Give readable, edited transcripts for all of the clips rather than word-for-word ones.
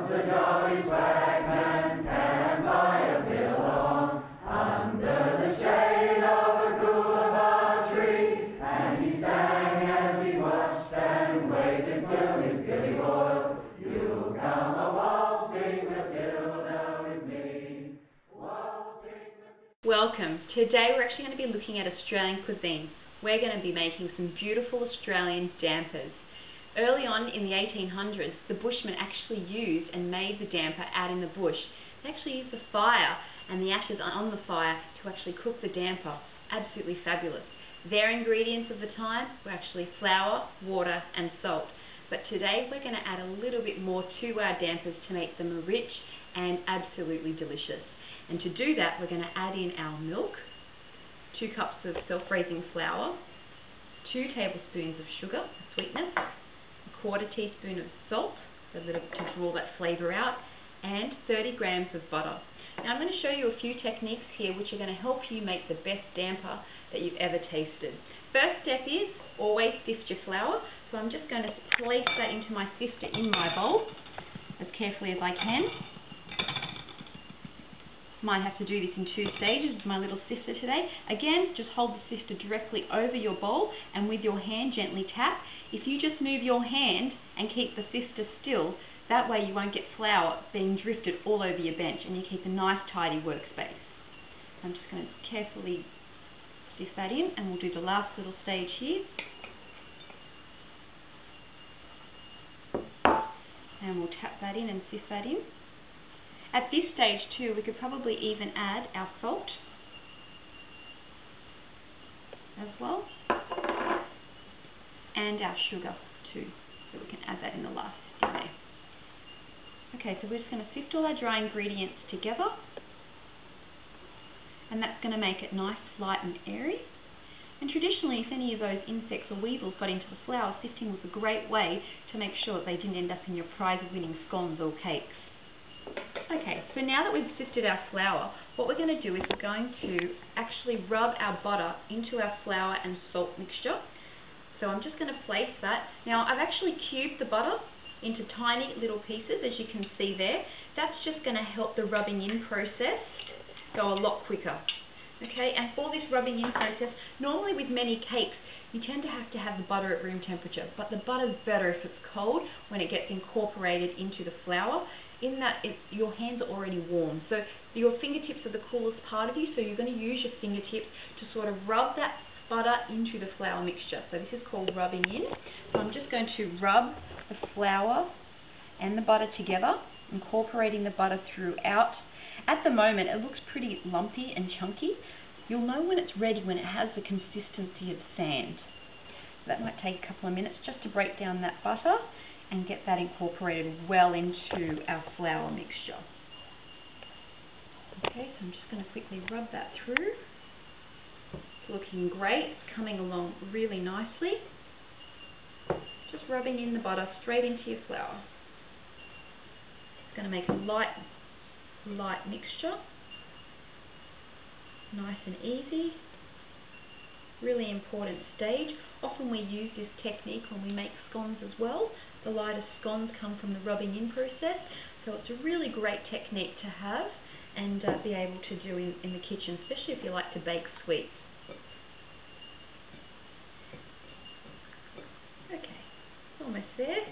was a jolly swagman, camped by a billow, under the shade of a coolabah tree, and he sang as he watched and waited till his billy boiled. You'll come a waltzing Matilda with me. Waltzing Matilda. Welcome. Today we're actually going to be looking at Australian cuisine. We're going to be making some beautiful Australian dampers. Early on in the 1800s, the Bushmen actually used and made the damper out in the bush. They actually used the fire and the ashes on the fire to actually cook the damper. Absolutely fabulous. Their ingredients of the time were actually flour, water and salt. But today we're going to add a little bit more to our dampers to make them rich and absolutely delicious. And to do that, we're going to add in our milk, 2 cups of self-raising flour, 2 tablespoons of sugar for sweetness, 1/4 teaspoon of salt for to draw that flavour out, and 30 grams of butter. Now I'm going to show you a few techniques here which are going to help you make the best damper that you've ever tasted. First step is always sift your flour. So I'm just going to place that into my sifter in my bowl as carefully as I can. Might have to do this in 2 stages with my little sifter today. Again, just hold the sifter directly over your bowl and with your hand gently tap. If you just move your hand and keep the sifter still, that way you won't get flour being drifted all over your bench and you keep a nice tidy workspace. I'm just going to carefully sift that in and we'll do the last little stage here. And we'll tap that in and sift that in. At this stage too, we could probably even add our salt as well, and our sugar too, so we can add that in the last sifting there. Okay, so we're just going to sift all our dry ingredients together, and that's going to make it nice, light and airy. And traditionally, if any of those insects or weevils got into the flour, sifting was a great way to make sure that they didn't end up in your prize-winning scones or cakes. Okay, so now that we've sifted our flour, what we're going to do is we're going to actually rub our butter into our flour and salt mixture. So I'm just going to place that. Now I've actually cubed the butter into tiny little pieces, as you can see there. That's just going to help the rubbing in process go a lot quicker. Okay, and for this rubbing in process, normally with many cakes, you tend to have the butter at room temperature, but the butter's better if it's cold when it gets incorporated into the flour, in that your hands are already warm. So your fingertips are the coolest part of you, so you're going to use your fingertips to sort of rub that butter into the flour mixture. So this is called rubbing in. So I'm just going to rub the flour and the butter together, incorporating the butter throughout. At the moment it looks pretty lumpy and chunky. You'll know when it's ready when it has the consistency of sand. That might take a couple of minutes just to break down that butter and get that incorporated well into our flour mixture. Okay, so I'm just going to quickly rub that through. It's looking great, it's coming along really nicely. Just rubbing in the butter straight into your flour. It's going to make a light mixture, nice and easy. Really important stage. Often we use this technique when we make scones as well. The lightest scones come from the rubbing in process, so it's a really great technique to have and be able to do in the kitchen, especially if you like to bake sweets. Okay, it's almost there.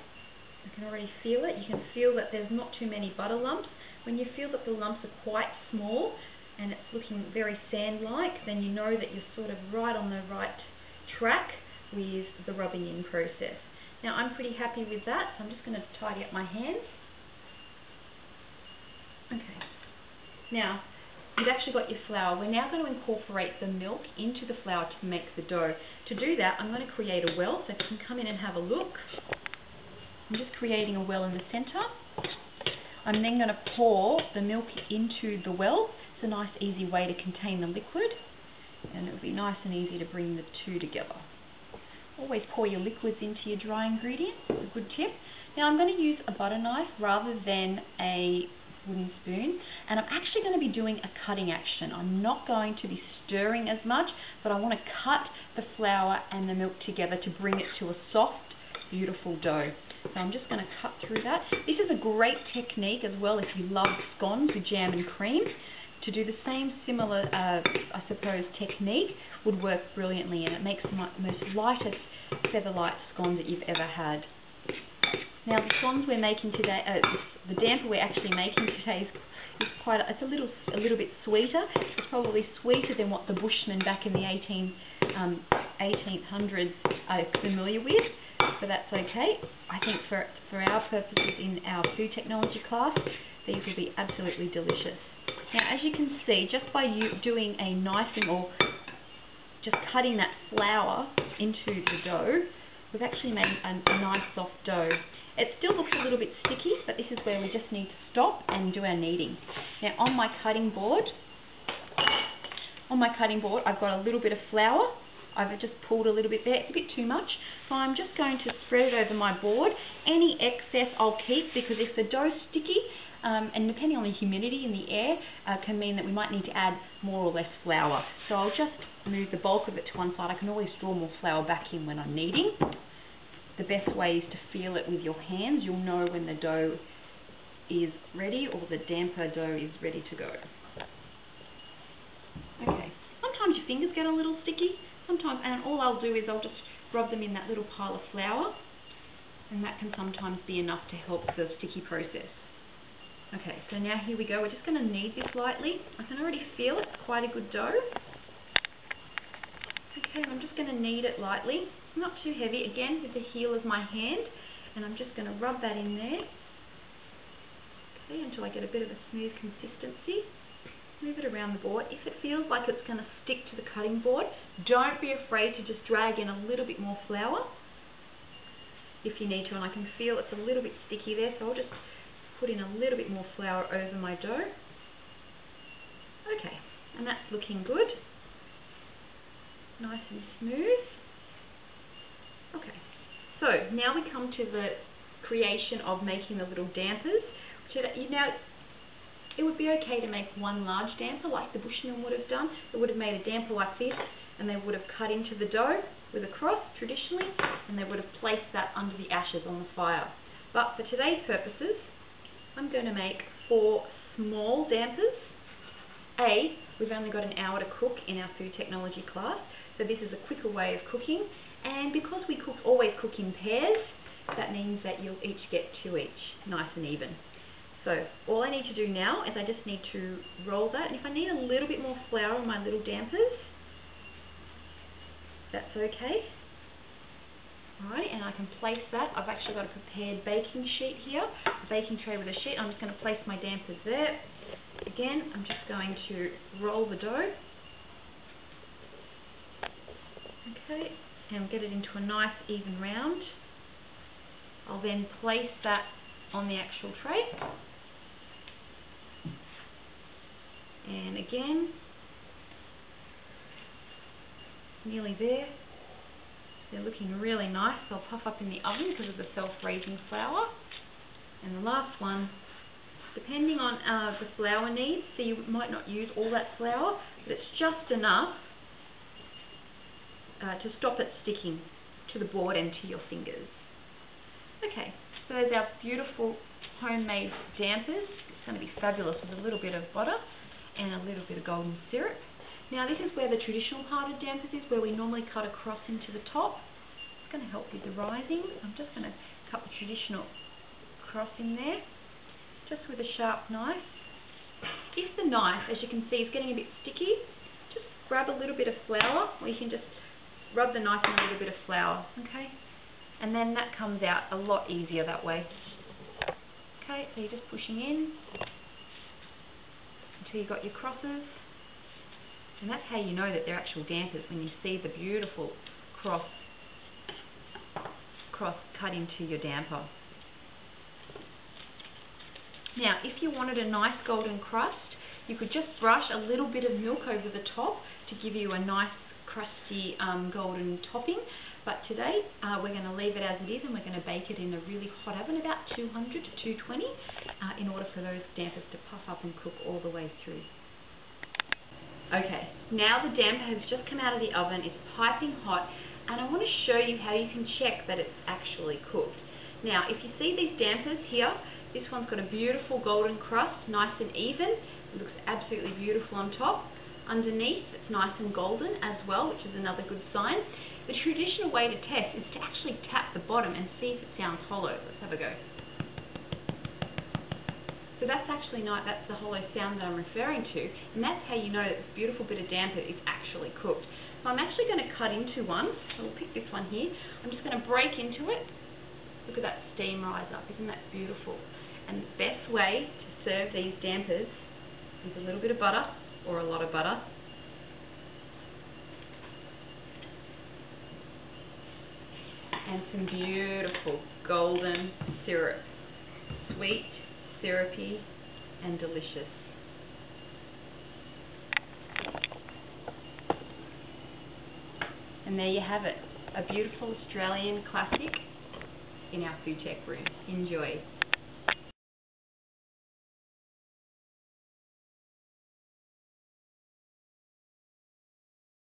You can already feel it. You can feel that there's not too many butter lumps. When you feel that the lumps are quite small and it's looking very sand-like, then you know that you're sort of right on the right track with the rubbing in process. Now I'm pretty happy with that, so I'm just going to tidy up my hands. Okay, now you've actually got your flour. We're now going to incorporate the milk into the flour to make the dough. To do that, I'm going to create a well, so if you can come in and have a look. I'm just creating a well in the centre. I'm then going to pour the milk into the well. It's a nice easy way to contain the liquid, and it'll be nice and easy to bring the two together. Always pour your liquids into your dry ingredients, it's a good tip. Now I'm going to use a butter knife rather than a wooden spoon, and I'm actually going to be doing a cutting action. I'm not going to be stirring as much, but I want to cut the flour and the milk together to bring it to a soft, beautiful dough. So I'm just going to cut through that. This is a great technique as well if you love scones with jam and cream. To do the same similar, I suppose, technique would work brilliantly, and it makes the most lightest feather light scones that you've ever had. Now the scones we're making today, the damper we're actually making today is quite, it's a little bit sweeter. It's probably sweeter than what the Bushmen back in the 1800s are familiar with, but that's okay. I think for our purposes in our food technology class, these will be absolutely delicious. Now as you can see, just by you doing a knifing or just cutting that flour into the dough, we've actually made a nice soft dough. It still looks a little bit sticky, but this is where we just need to stop and do our kneading. Now on my cutting board, I've got a little bit of flour. I've just pulled a little bit there. It's a bit too much, so I'm just going to spread it over my board. Any excess I'll keep, because if the dough's sticky, and depending on the humidity in the air, can mean that we might need to add more or less flour. So I'll just move the bulk of it to one side. I can always draw more flour back in when I'm kneading. The best way is to feel it with your hands. You'll know when the dough is ready or the damper dough is ready to go. Okay, sometimes your fingers get a little sticky, and all I'll do is I'll just rub them in that little pile of flour, and that can sometimes be enough to help the sticky process. Okay, so now here we go. We're just going to knead this lightly. I can already feel it's quite a good dough. Okay, I'm just going to knead it lightly, not too heavy, again with the heel of my hand, and I'm just going to rub that in there, okay, until I get a bit of a smooth consistency. Move it around the board. If it feels like it's going to stick to the cutting board, don't be afraid to just drag in a little bit more flour if you need to, and I can feel it's a little bit sticky there, so I'll just put in a little bit more flour over my dough. Okay, and that's looking good. Nice and smooth. Okay, so now we come to the creation of making the little dampers. Now, it would be okay to make one large damper like the Bushmen would have done. They would have made a damper like this, and they would have cut into the dough with a cross traditionally, and they would have placed that under the ashes on the fire. But for today's purposes, I'm going to make 4 small dampers. We've only got an hour to cook in our food technology class, so this is a quicker way of cooking, and because we always cook in pairs, that means that you'll each get 2 each, nice and even. So all I need to do now is I just need to roll that, and if I need a little bit more flour on my little dampers, that's okay. Alright, and I can place that. I've actually got a prepared baking sheet here, a baking tray with a sheet. I'm just going to place my dampers there. Again, I'm just going to roll the dough. Okay, and get it into a nice even round. I'll then place that on the actual tray. And again, nearly there. They're looking really nice. They'll puff up in the oven because of the self-raising flour. And the last one, depending on the flour needs, so you might not use all that flour, but it's just enough to stop it sticking to the board and to your fingers. Okay, so there's our beautiful homemade dampers. It's going to be fabulous with a little bit of butter and a little bit of golden syrup. Now this is where the traditional part of dampers is, where we normally cut across into the top. It's going to help with the rising, so I'm just going to cut the traditional cross in there, just with a sharp knife. If the knife, as you can see, is getting a bit sticky, just grab a little bit of flour, or you can just rub the knife in a little bit of flour, okay? And then that comes out a lot easier that way. Okay, so you're just pushing in until you've got your crosses. And that's how you know that they're actual dampers, when you see the beautiful cross cut into your damper. Now, if you wanted a nice golden crust, you could just brush a little bit of milk over the top to give you a nice crusty golden topping. But today we're going to leave it as it is, and we're going to bake it in a really hot oven, about 200 to 220, in order for those dampers to puff up and cook all the way through. Okay, now the damper has just come out of the oven, it's piping hot, and I want to show you how you can check that it's actually cooked. Now, if you see these dampers here, this one's got a beautiful golden crust, nice and even. It looks absolutely beautiful on top. Underneath, it's nice and golden as well, which is another good sign. The traditional way to test is to actually tap the bottom and see if it sounds hollow. Let's have a go. So that's actually not, that's the hollow sound that I'm referring to, and that's how you know that this beautiful bit of damper is actually cooked. So I'm actually going to cut into one. So we'll pick this one here. I'm just going to break into it. Look at that steam rise up, isn't that beautiful? And the best way to serve these dampers is a little bit of butter or a lot of butter. And some beautiful golden syrup. Sweet, syrupy, and delicious. And there you have it, a beautiful Australian classic in our food tech room. Enjoy.